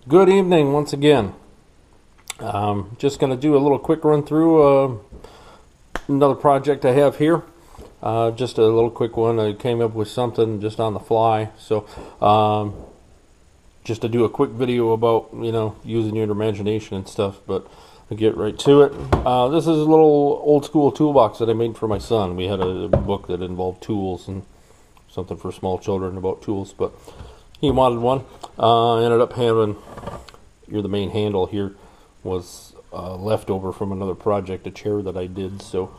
Good evening once again. Just going to do a little quick run through another project I have here. Just a little quick one. I came up with something just on the fly. So just to do a quick video about, using your imagination and stuff, but I'll get right to it. This is a little old school toolbox that I made for my son. We had a book that involved tools and something for small children about tools, but he wanted one. Ended up having, the main handle here was leftover from another project, a chair that I did, so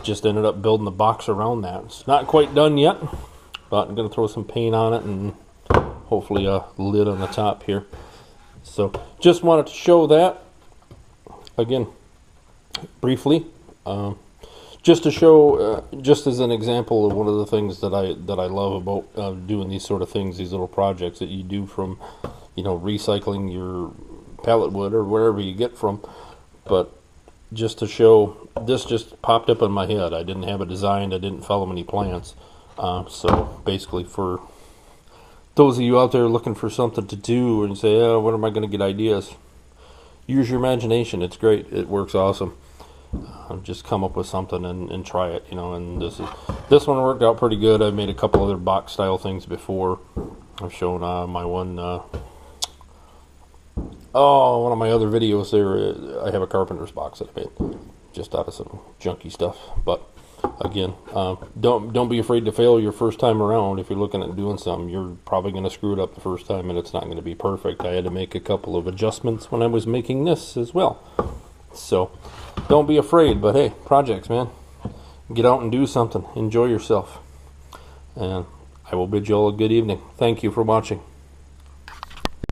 just ended up building the box around that. It's not quite done yet, but I'm going to throw some paint on it and hopefully a lid on the top here. So just wanted to show that again briefly, just to show, just as an example of one of the things that I love about doing these sort of things, these little projects that you do from, recycling your pallet wood or wherever you get from. But just to show, this just popped up in my head. I didn't have it designed. I didn't follow any plans. So basically, for those of you out there looking for something to do and say, oh, when am I going to get ideas? Use your imagination. It's great. It works awesome. Just come up with something and try it, and this one worked out pretty good. I've made a couple other box style things before. I've shown my one of my other videos there. I have a carpenter's box that I made just out of some junky stuff. But again, don't be afraid to fail your first time around. If you're looking at doing something, you're probably going to screw it up the first time and it's not going to be perfect. I had to make a couple of adjustments when I was making this as well. So don't be afraid, but hey, projects, man. Get out and do something. Enjoy yourself. And I will bid you all a good evening. Thank you for watching.